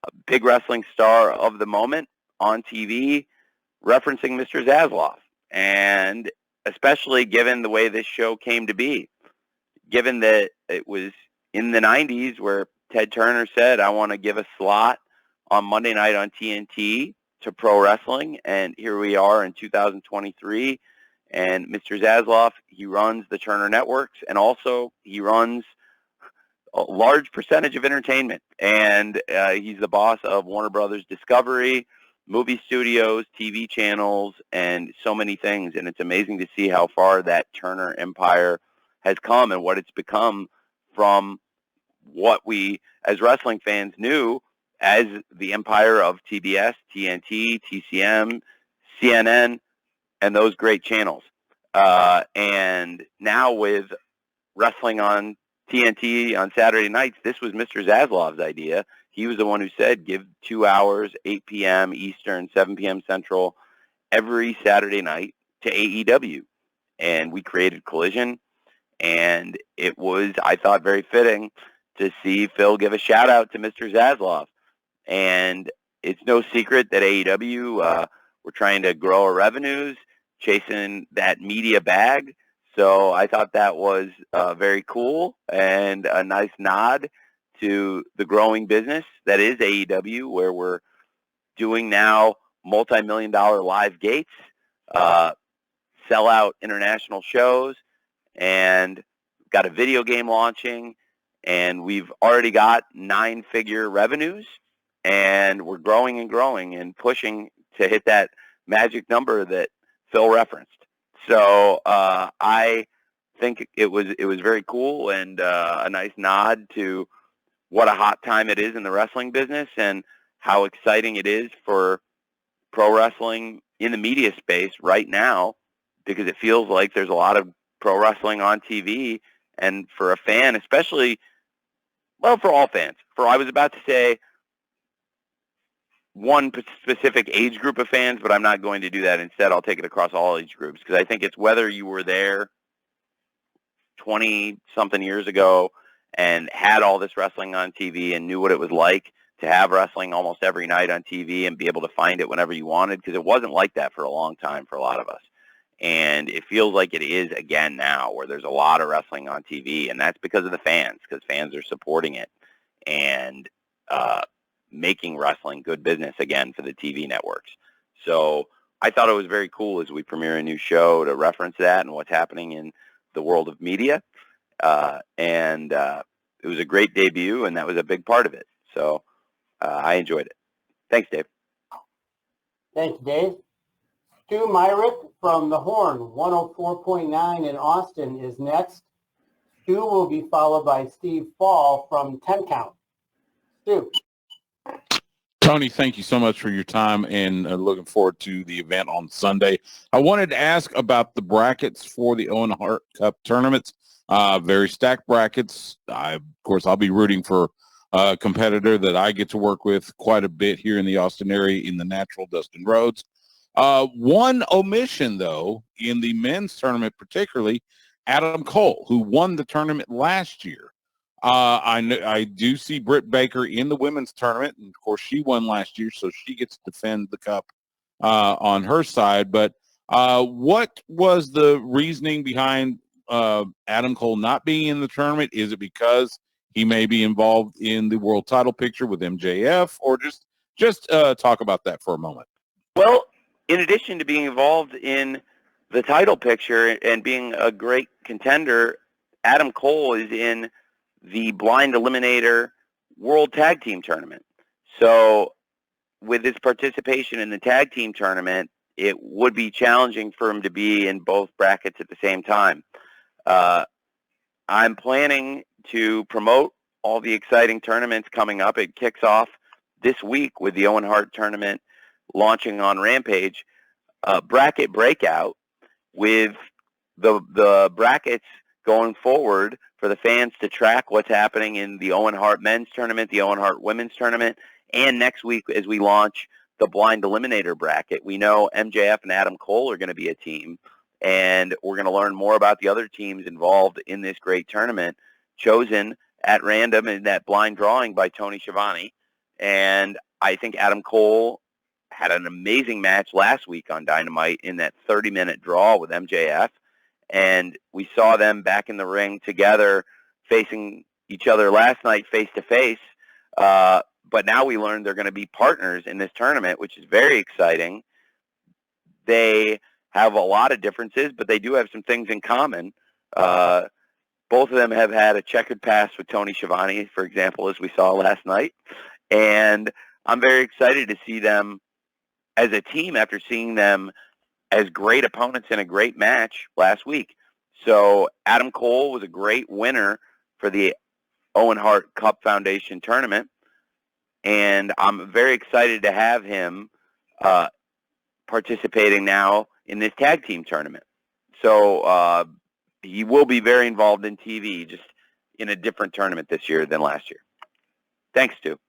a big wrestling star of the moment on TV referencing Mr. Zasloff. And especially given the way this show came to be, given that it was in the 90s where Ted Turner said, I want to give a slot on Monday night on TNT to pro wrestling. And here we are in 2023. And Mr. Zasloff, he runs the Turner Networks, and also he runs a large percentage of entertainment. And he's the boss of Warner Brothers Discovery, movie studios, TV channels, and so many things. And it's amazing to see how far that Turner empire has come and what it's become from what we as wrestling fans knew as the empire of TBS, TNT, TCM, CNN, and those great channels. And now with wrestling on TNT on Saturday nights, this was Mr. Zasloff's idea. He was the one who said, give 2 hours, 8 p.m. Eastern, 7 p.m. Central, every Saturday night to AEW. And we created Collision. And it was, I thought, very fitting to see Phil give a shout out to Mr. Zasloff. And it's no secret that AEW, we're trying to grow our revenues, chasing that media bag. So I thought that was very cool and a nice nod to the growing business that is AEW, where we're doing now multi-million-dollar live gates, sell out international shows, and got a video game launching, and we've already got 9-figure revenues, and we're growing and growing and pushing to hit that magic number that Phil referenced. So I think it was very cool and a nice nod to what a hot time it is in the wrestling business and how exciting it is for pro wrestling in the media space right now, because it feels like there's a lot of pro wrestling on TV. And for a fan, especially, well, for all fans, I was about to say one specific age group of fans, but I'm not going to do that. Instead, I'll take it across all age groups, because I think it's whether you were there 20-something years ago and had all this wrestling on TV and knew what it was like to have wrestling almost every night on TV and be able to find it whenever you wanted, because it wasn't like that for a long time for a lot of us. And it feels like it is again now, where there's a lot of wrestling on TV, and that's because of the fans, because fans are supporting it and making wrestling good business again for the TV networks. So I thought it was very cool as we premiere a new show to reference that and what's happening in the world of media. And it was a great debut, and that was a big part of it. So I enjoyed it. Thanks, Dave. Thanks, Dave. Stu Myrick from The Horn, 104.9 in Austin is next. Stu will be followed by Steve Fall from 10 Count. Stu. Tony, thank you so much for your time, and looking forward to the event on Sunday. I wanted to ask about the brackets for the Owen Hart Cup tournaments. Very stacked brackets. Of course, I'll be rooting for a competitor that I get to work with quite a bit here in the Austin area in the natural, Dustin Rhodes. One omission, though, in the men's tournament particularly, Adam Cole, who won the tournament last year. I do see Britt Baker in the women's tournament, and of course she won last year, so she gets to defend the cup on her side. But what was the reasoning behind Adam Cole not being in the tournament? Is it because he may be involved in the world title picture with MJF, or just talk about that for a moment? Well, in addition to being involved in the title picture and being a great contender, Adam Cole is in the Blind Eliminator World Tag Team Tournament. So with his participation in the tag team tournament, it would be challenging for him to be in both brackets at the same time. I'm planning to promote all the exciting tournaments coming up. It kicks off this week with the Owen Hart tournament launching on Rampage. Bracket breakout with the brackets going forward for the fans to track what's happening in the Owen Hart men's tournament, the Owen Hart women's tournament, and next week as we launch the Blind Eliminator bracket. We know MJF and Adam Cole are going to be a team, and we're going to learn more about the other teams involved in this great tournament, chosen at random in that blind drawing by Tony Schiavone. And I think Adam Cole had an amazing match last week on Dynamite in that 30-minute draw with MJF. And we saw them back in the ring together facing each other last night face-to-face. But now we learned they're going to be partners in this tournament, which is very exciting. They have a lot of differences, but they do have some things in common. Both of them have had a checkered past with Tony Schiavone, for example, as we saw last night. And I'm very excited to see them as a team after seeing them as great opponents in a great match last week. So Adam Cole was a great winner for the Owen Hart Cup Foundation tournament, and I'm very excited to have him participating now in this tag team tournament. So he will be very involved in TV, just in a different tournament this year than last year. Thanks, Stu.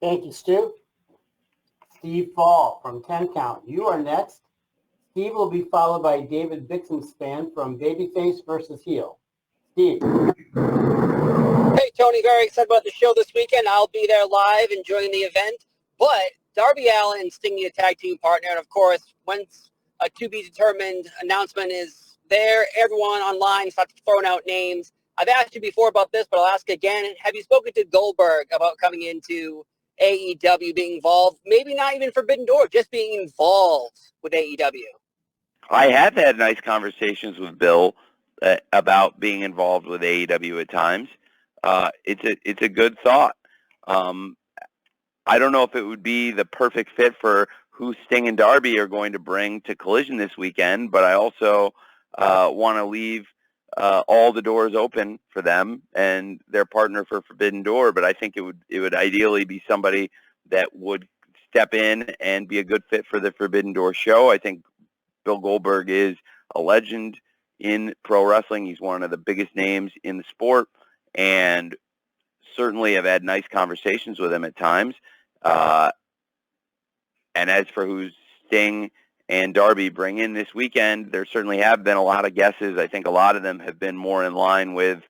Thank you, Stu. Steve Fall from 10 Count. You are next. Steve will be followed by David Bixenspan from Babyface versus Heel. Steve. Hey, Tony, very excited about the show this weekend. I'll be there live enjoying the event. But Darby Allin and Sting need a tag team partner. And, of course, once a to-be-determined announcement is there, everyone online starts throwing out names. I've asked you before about this, but I'll ask again. Have you spoken to Goldberg about coming into AEW, being involved, maybe not even Forbidden Door, just being involved with AEW? I have had nice conversations with Bill about being involved with AEW at times. It's a good thought. I don't know if it would be the perfect fit for who Sting and Darby are going to bring to Collision this weekend, but I also want to leave all the doors open for them and their partner for Forbidden Door. But I think it would ideally be somebody that would step in and be a good fit for the Forbidden Door show. I think Bill Goldberg is a legend in pro wrestling. He's one of the biggest names in the sport, and certainly I've had nice conversations with him at times. And as for who Sting and Darby bring in this weekend, there certainly have been a lot of guesses. I think a lot of them have been more in line with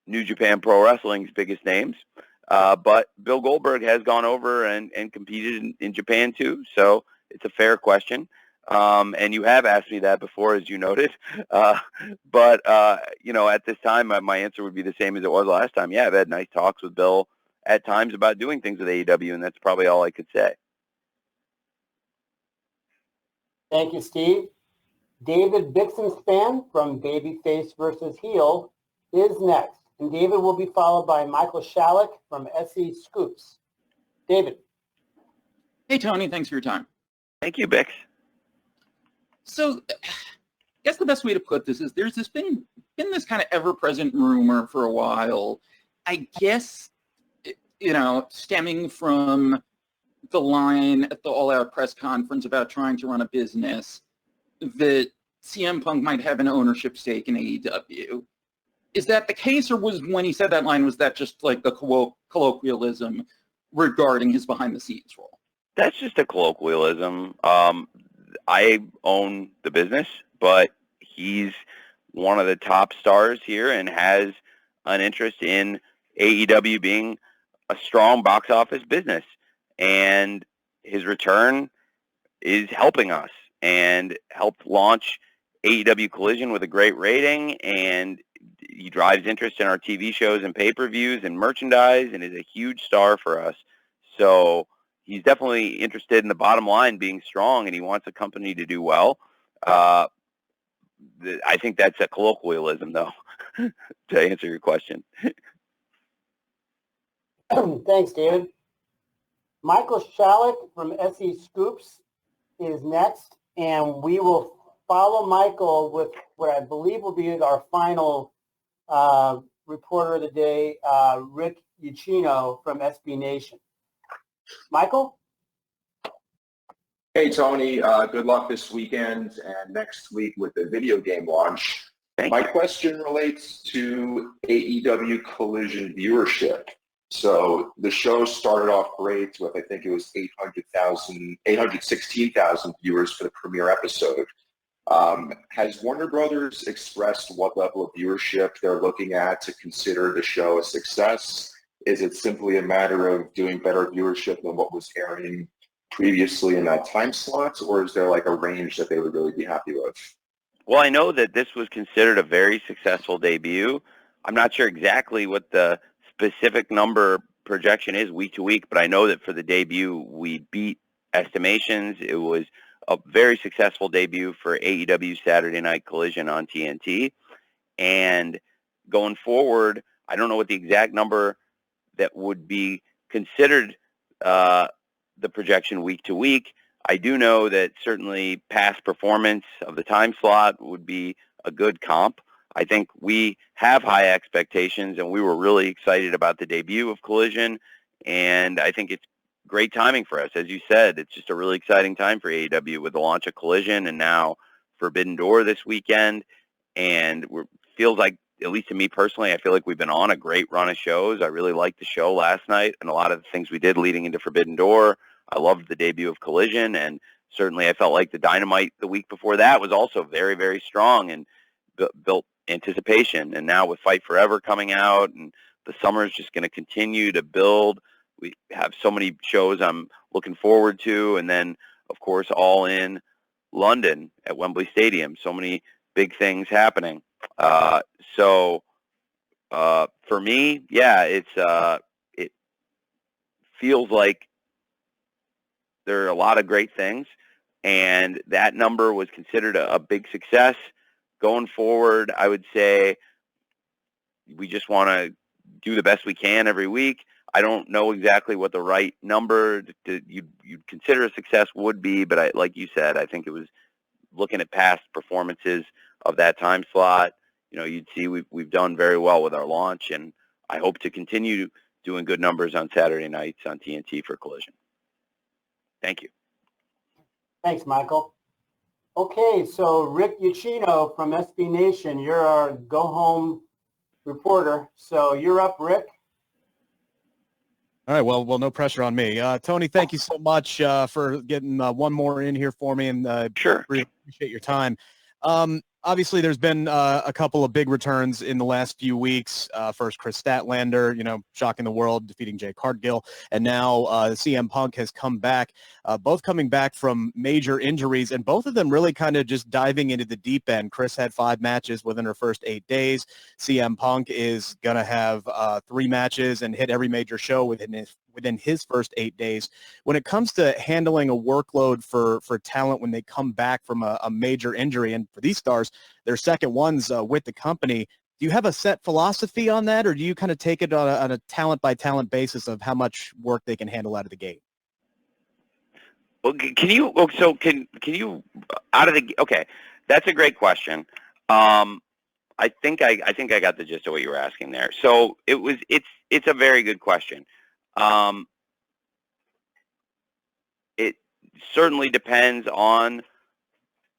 New Japan Pro Wrestling's biggest names. But Bill Goldberg has gone over and competed in Japan too, so it's a fair question. And you have asked me that before, as you noted. But at this time, my answer would be the same as it was last time. Yeah, I've had nice talks with Bill at times about doing things with AEW, and that's probably all I could say. Thank you, Steve. David Bixenspan from Babyface versus Heel is next. And David will be followed by Michael Shalek from SE Scoops. David. Hey, Tony. Thanks for your time. Thank you, Bix. So guess the best way to put this is there's been this kind of ever-present rumor for a while, I guess, stemming from the line at the All Out press conference about trying to run a business, that CM Punk might have an ownership stake in AEW. Is that the case, or was when he said that line, was that just like the colloquialism regarding his behind-the-scenes role? That's just a colloquialism. I own the business, but he's one of the top stars here and has an interest in AEW being a strong box office business. And his return is helping us and helped launch AEW Collision with a great rating, and he drives interest in our TV shows and pay-per-views and merchandise and is a huge star for us. So he's definitely interested in the bottom line being strong, and he wants a company to do well. I think that's a colloquialism, though, to answer your question. Thanks, David. Michael Shalik from SE Scoops is next, and we will follow Michael with what I believe will be our final reporter of the day, Rick Ucchino from SB Nation. Michael? Hey, Tony. Good luck this weekend and next week with the video game launch. My question relates to AEW Collision viewership. So the show started off great with, I think it was 816,000 viewers for the premiere episode. Has Warner Brothers expressed what level of viewership they're looking at to consider the show a success? Is it simply a matter of doing better viewership than what was airing previously in that time slot, or is there like a range that they would really be happy with? Well, I know that this was considered a very successful debut. I'm not sure exactly what the specific number projection is week to week, but I know that for the debut, we beat estimations. It was a very successful debut for AEW Saturday Night Collision on TNT. And going forward, I don't know what the exact number that would be considered the projection week to week. I do know that certainly past performance of the time slot would be a good comp. I think we have high expectations, and we were really excited about the debut of Collision, and I think it's great timing for us. As you said, it's just a really exciting time for AEW with the launch of Collision and now Forbidden Door this weekend, and it feels like, at least to me personally, I feel like we've been on a great run of shows. I really liked the show last night and a lot of the things we did leading into Forbidden Door. I loved the debut of Collision, and certainly I felt like the Dynamite the week before that was also very, very strong and built anticipation. And now with Fight Forever coming out, and the summer is just going to continue to build. We have so many shows I'm looking forward to, and then, of course, All In London at Wembley Stadium. So many big things happening. So for me, yeah, it feels like there are a lot of great things, and that number was considered a big success. Going forward, I would say we just want to do the best we can every week. I don't know exactly what the right number you'd consider a success would be, but like you said, I think it was looking at past performances of that time slot. You know, you'd see we've done very well with our launch, and I hope to continue doing good numbers on Saturday nights on TNT for Collision. Thank you. Thanks, Michael. Okay, so Rick Ucchino from SB Nation, you're our go-home reporter. So you're up, Rick. All right, well, no pressure on me. Tony, thank you so much for getting one more in here for me, and sure, really appreciate your time. Obviously, there's been a couple of big returns in the last few weeks. First, Chris Statlander, shocking the world, defeating Jay Cargill. And now CM Punk has come back, both coming back from major injuries, and both of them really kind of just diving into the deep end. Chris had 5 matches within her first 8 days. CM Punk is going to have 3 matches and hit every major show within his first 8 days. When it comes to handling a workload for talent when they come back from a major injury, and for these stars, their second ones with the company, do you have a set philosophy on that, or do you kind of take it on a talent-by-talent basis of how much work they can handle out of the gate? Well, can you, out of the, okay, That's a great question. I think I got the gist of what you were asking there. So it's a very good question. It certainly depends on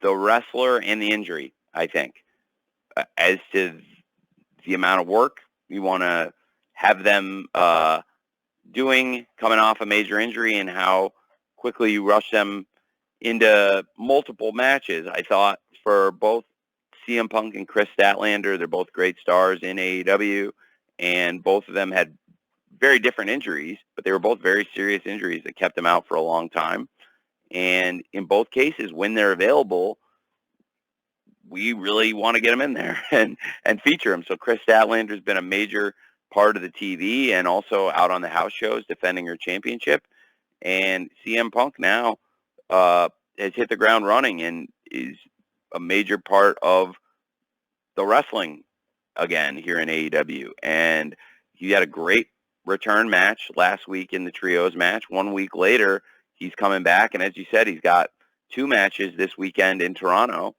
the wrestler and the injury, I think. As to the amount of work you want to have them doing coming off a major injury and how quickly you rush them into multiple matches. I thought for both CM Punk and Chris Statlander, they're both great stars in AEW, and both of them had very different injuries, but they were both very serious injuries that kept them out for a long time. And in both cases, when they're available, we really want to get them in there and feature them. So Chris Statlander has been a major part of the TV and also out on the house shows defending her championship. And CM Punk now has hit the ground running and is a major part of the wrestling again here in AEW. And he had a great return match last week in the trios match. 1 week later, he's coming back. And as you said, he's got 2 matches this weekend in Toronto.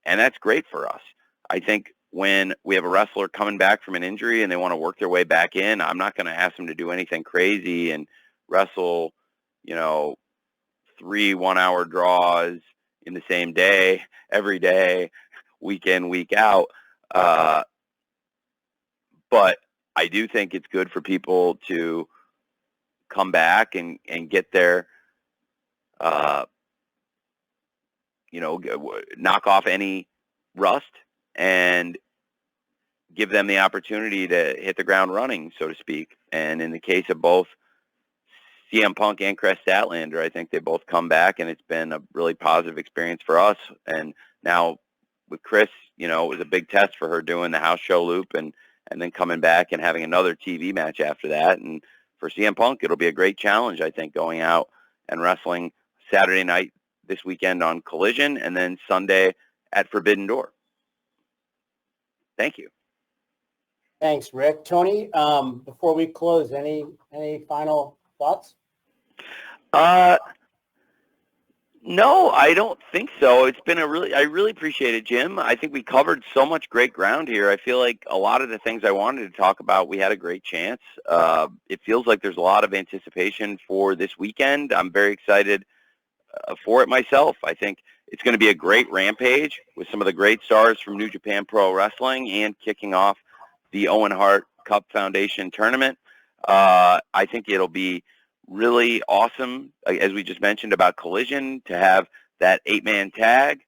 And that's great for us. I think when we have a wrestler coming back from an injury and they want to work their way back in, I'm not going to ask them to do anything crazy and wrestle, 3 one-hour draws in the same day, every day, week in, week out. But I do think it's good for people to come back and get their, knock off any rust and give them the opportunity to hit the ground running, so to speak. And in the case of both CM Punk and Chris Statlander, I think they both come back, and it's been a really positive experience for us. And now with Chris, it was a big test for her doing the house show loop and then coming back and having another TV match after that. And for CM Punk, it'll be a great challenge, I think, going out and wrestling Saturday night this weekend on Collision and then Sunday at Forbidden Door. Thank you. Thanks, Rick. Tony, before we close, any final thoughts? No, I don't think so. It's been I really appreciate it, Jim. I think we covered so much great ground here. I feel like a lot of the things I wanted to talk about, we had a great chance. It feels like there's a lot of anticipation for this weekend. I'm very excited for it myself. I think it's going to be a great rampage with some of the great stars from New Japan Pro Wrestling and kicking off the Owen Hart Cup Foundation tournament. I think it'll be really awesome, as we just mentioned about Collision, to have that 8-man tag,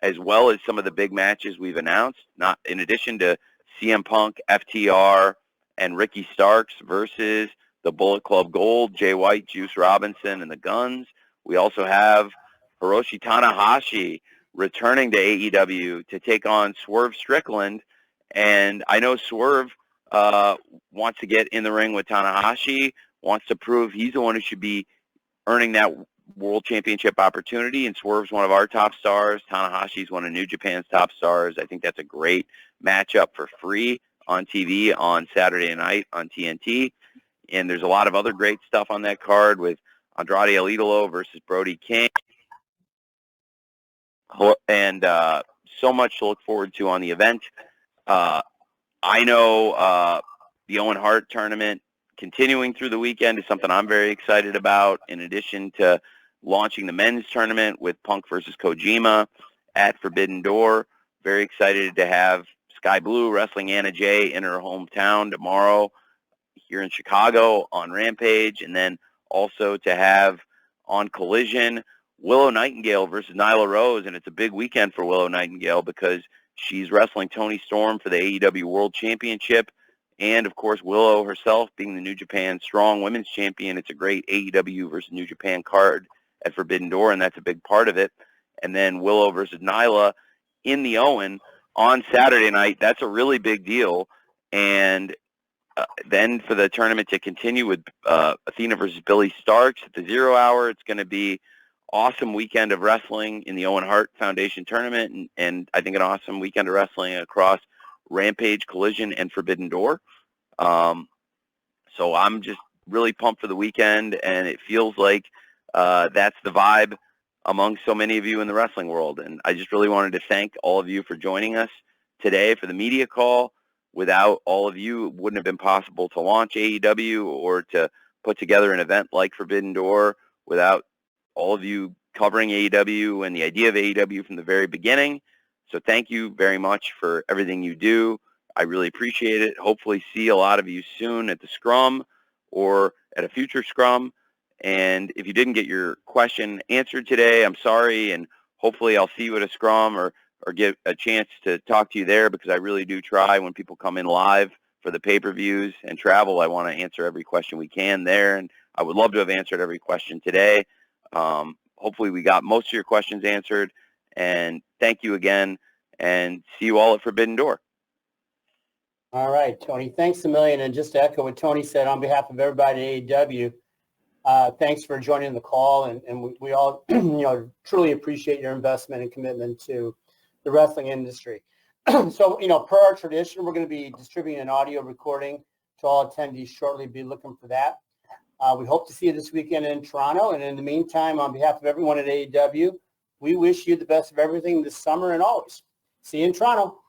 as well as some of the big matches we've announced, not in addition to CM Punk, FTR, and Ricky Starks versus the Bullet Club Gold, Jay White, Juice Robinson, and the Guns. We also have Hiroshi Tanahashi returning to AEW to take on Swerve Strickland. And I know Swerve wants to get in the ring with Tanahashi, wants to prove he's the one who should be earning that world championship opportunity. And Swerve's one of our top stars. Tanahashi's one of New Japan's top stars. I think that's a great matchup for free on TV on Saturday night on TNT. And there's a lot of other great stuff on that card with Andrade El Idolo versus Brody King. And so much to look forward to on the event. I know the Owen Hart tournament continuing through the weekend is something I'm very excited about, in addition to launching the men's tournament with Punk versus Kojima at Forbidden Door. Very excited to have Sky Blue wrestling Anna Jay in her hometown tomorrow here in Chicago on Rampage, and then also to have on Collision Willow Nightingale versus Nyla Rose. And it's a big weekend for Willow Nightingale because she's wrestling Toni Storm for the AEW World Championship. And, of course, Willow herself being the New Japan Strong Women's Champion. It's a great AEW versus New Japan card at Forbidden Door, and that's a big part of it. And then Willow versus Nyla in the Owen on Saturday night. That's a really big deal. And then for the tournament to continue with Athena versus Billy Starks at the 0 hour, it's going to be awesome weekend of wrestling in the Owen Hart Foundation tournament, and I think an awesome weekend of wrestling across Rampage, Collision, and Forbidden Door. So I'm just really pumped for the weekend, and it feels like that's the vibe among so many of you in the wrestling world. And I just really wanted to thank all of you for joining us today for the media call. Without all of you, it wouldn't have been possible to launch AEW or to put together an event like Forbidden Door. Without all of you covering AEW and the idea of AEW from the very beginning. So thank you very much for everything you do. I really appreciate it. Hopefully see a lot of you soon at the Scrum or at a future Scrum. And if you didn't get your question answered today, I'm sorry, and hopefully I'll see you at a Scrum or get a chance to talk to you there, because I really do try when people come in live for the pay-per-views and travel. I want to answer every question we can there, and I would love to have answered every question today. Hopefully we got most of your questions answered, and thank you again, and see you all at Forbidden Door. All right, Tony, thanks a million. And just to echo what Tony said, on behalf of everybody at AEW, thanks for joining the call, and we all truly appreciate your investment and commitment to the wrestling industry. So, per our tradition, we're going to be distributing an audio recording to all attendees shortly. Be looking for that. We hope to see you this weekend in Toronto. And in the meantime, on behalf of everyone at AEW, we wish you the best of everything this summer and always. See you in Toronto.